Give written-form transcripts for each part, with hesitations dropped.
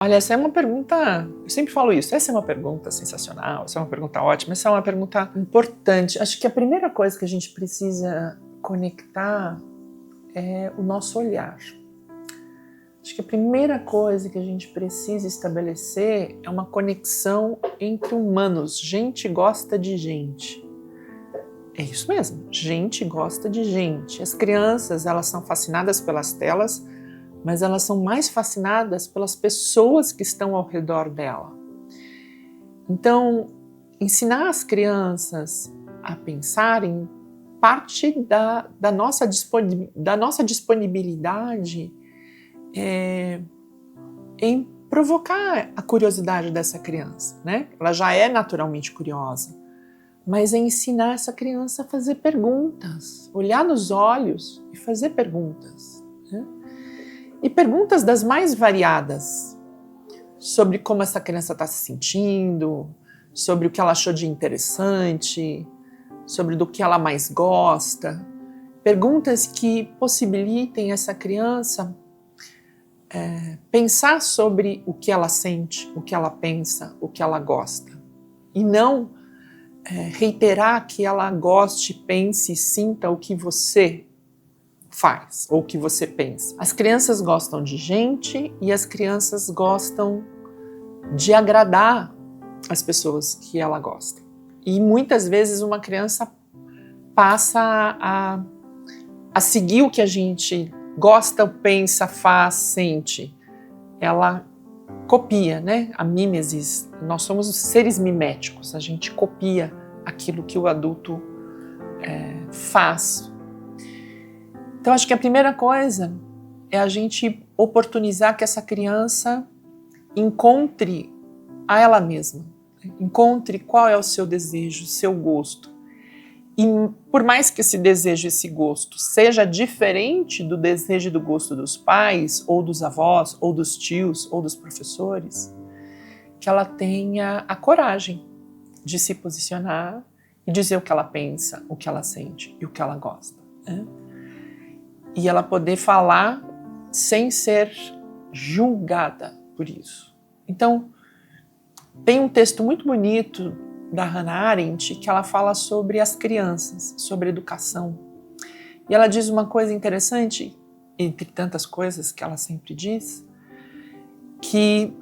Olha, essa é uma pergunta, eu sempre falo isso, essa é uma pergunta sensacional, essa é uma pergunta ótima, essa é uma pergunta importante. Acho que a primeira coisa que a gente precisa conectar é o nosso olhar. Acho que a primeira coisa que a gente precisa estabelecer é uma conexão entre humanos. Gente gosta de gente. É isso mesmo, gente gosta de gente. As crianças, elas são fascinadas pelas telas, mas elas são mais fascinadas pelas pessoas que estão ao redor dela. Então, ensinar as crianças a pensarem parte da nossa disponibilidade em provocar a curiosidade dessa criança, né? Ela já é naturalmente curiosa, mas é ensinar essa criança a fazer perguntas, olhar nos olhos e fazer perguntas, né? E perguntas das mais variadas, sobre como essa criança está se sentindo, sobre o que ela achou de interessante, sobre do que ela mais gosta. Perguntas que possibilitem essa criança pensar sobre o que ela sente, o que ela pensa, o que ela gosta. E não reiterar que ela goste, pense e sinta o que você faz ou o que você pensa. As crianças gostam de gente e as crianças gostam de agradar as pessoas que ela gosta. E muitas vezes uma criança passa a seguir o que a gente gosta, pensa, faz, sente. Ela copia, né? A mimesis. Nós somos seres miméticos. A gente copia aquilo que o adulto faz. Então, acho que a primeira coisa é a gente oportunizar que essa criança encontre a ela mesma, encontre qual é o seu desejo, o seu gosto. E por mais que esse desejo, esse gosto seja diferente do desejo e do gosto dos pais, ou dos avós, ou dos tios, ou dos professores, que ela tenha a coragem de se posicionar e dizer o que ela pensa, o que ela sente e o que ela gosta, né? E ela poder falar sem ser julgada por isso. Então, tem um texto muito bonito da Hannah Arendt que ela fala sobre as crianças, sobre educação. E ela diz uma coisa interessante, entre tantas coisas que ela sempre diz, que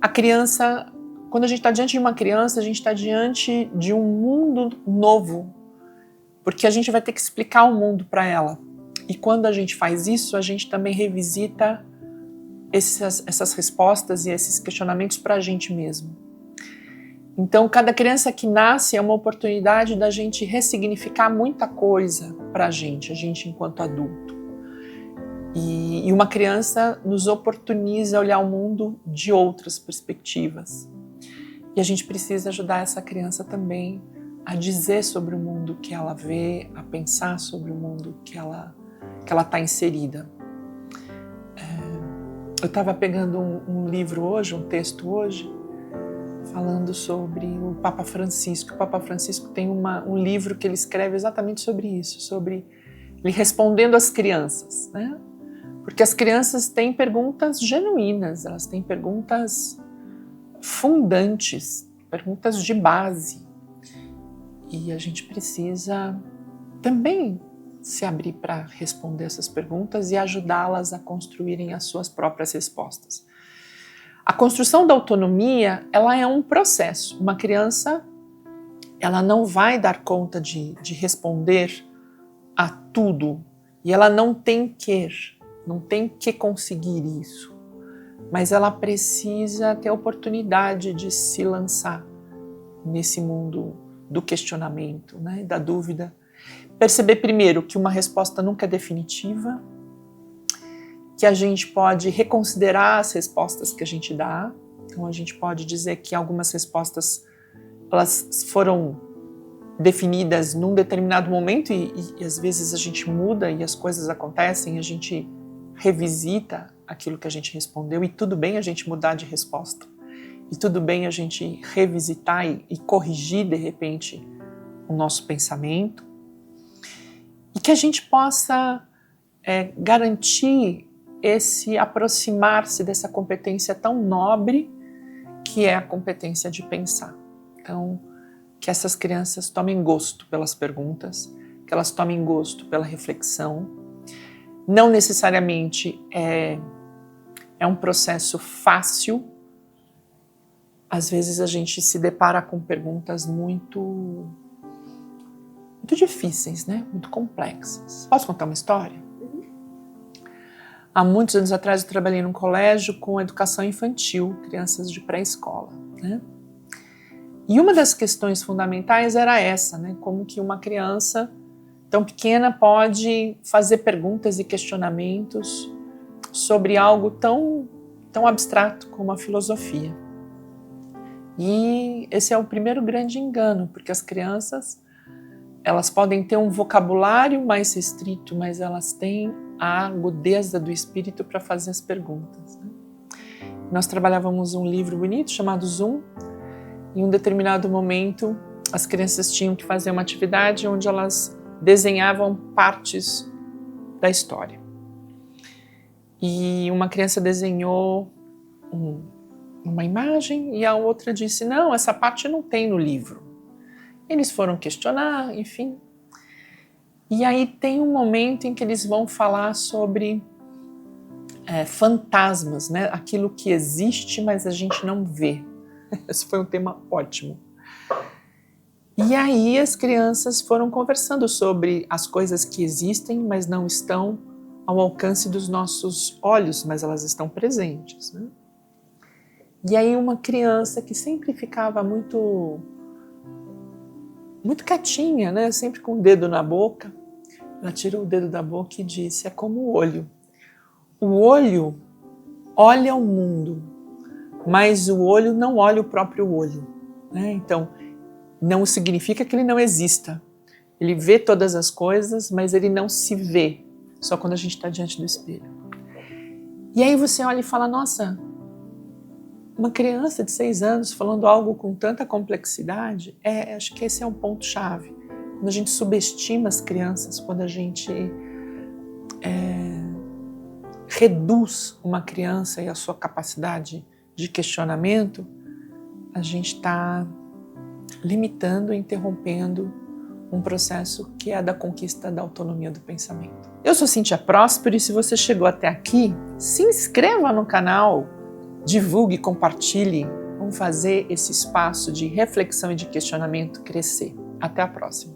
a criança, quando a gente está diante de uma criança, a gente está diante de um mundo novo, porque a gente vai ter que explicar o mundo para ela. E quando a gente faz isso, a gente também revisita essas respostas e esses questionamentos para a gente mesmo. Então, cada criança que nasce é uma oportunidade da gente ressignificar muita coisa para a gente enquanto adulto. E uma criança nos oportuniza a olhar o mundo de outras perspectivas. E a gente precisa ajudar essa criança também a dizer sobre o mundo que ela vê, a pensar sobre o mundo que ela está inserida. Eu estava pegando um livro hoje, um texto hoje, falando sobre o Papa Francisco. O Papa Francisco tem um livro que ele escreve exatamente sobre isso, sobre ele respondendo às crianças, né? Porque as crianças têm perguntas genuínas, elas têm perguntas fundantes, perguntas de base. E a gente precisa também se abrir para responder essas perguntas e ajudá-las a construírem as suas próprias respostas. A construção da autonomia, ela é um processo. Uma criança, ela não vai dar conta de responder a tudo e ela não tem que conseguir isso. Mas ela precisa ter a oportunidade de se lançar nesse mundo do questionamento, né, da dúvida. Perceber primeiro que uma resposta nunca é definitiva, que a gente pode reconsiderar as respostas que a gente dá. Então a gente pode dizer que algumas respostas elas foram definidas num determinado momento e às vezes a gente muda e as coisas acontecem, a gente revisita aquilo que a gente respondeu e tudo bem a gente mudar de resposta. E tudo bem a gente revisitar e corrigir de repente o nosso pensamento. E que a gente possa garantir esse aproximar-se dessa competência tão nobre que é a competência de pensar. Então, que essas crianças tomem gosto pelas perguntas, que elas tomem gosto pela reflexão. Não necessariamente é um processo fácil. Às vezes a gente se depara com perguntas muito difíceis, né? Muito complexas. Posso contar uma história? Há muitos anos atrás eu trabalhei num colégio com educação infantil, crianças de pré-escola, né? E uma das questões fundamentais era essa, né? Como que uma criança tão pequena pode fazer perguntas e questionamentos sobre algo tão abstrato como a filosofia. E esse é o primeiro grande engano, porque as crianças, elas podem ter um vocabulário mais restrito, mas elas têm a agudeza do espírito para fazer as perguntas, né? Nós trabalhávamos um livro bonito chamado Zoom. Em um determinado momento, as crianças tinham que fazer uma atividade onde elas desenhavam partes da história. E uma criança desenhou uma imagem e a outra disse, não, essa parte não tem no livro. Eles foram questionar, enfim. E aí tem um momento em que eles vão falar sobre fantasmas, né? Aquilo que existe, mas a gente não vê. Esse foi um tema ótimo. E aí as crianças foram conversando sobre as coisas que existem, mas não estão ao alcance dos nossos olhos, mas elas estão presentes, né? E aí uma criança que sempre ficava muito quietinha, né? Sempre com o dedo na boca, ela tirou o dedo da boca e disse, é como o olho. O olho olha o mundo, mas o olho não olha o próprio olho, né? Então, não significa que ele não exista. Ele vê todas as coisas, mas ele não se vê, só quando a gente está diante do espelho. E aí você olha e fala, nossa, uma criança de 6 anos falando algo com tanta complexidade, acho que esse é um ponto-chave. Quando a gente subestima as crianças, quando a gente reduz uma criança e a sua capacidade de questionamento, a gente está limitando, interrompendo um processo que é da conquista da autonomia do pensamento. Eu sou Cíntia Próspero e se você chegou até aqui, se inscreva no canal, divulgue, compartilhe, vamos fazer esse espaço de reflexão e de questionamento crescer. Até a próxima.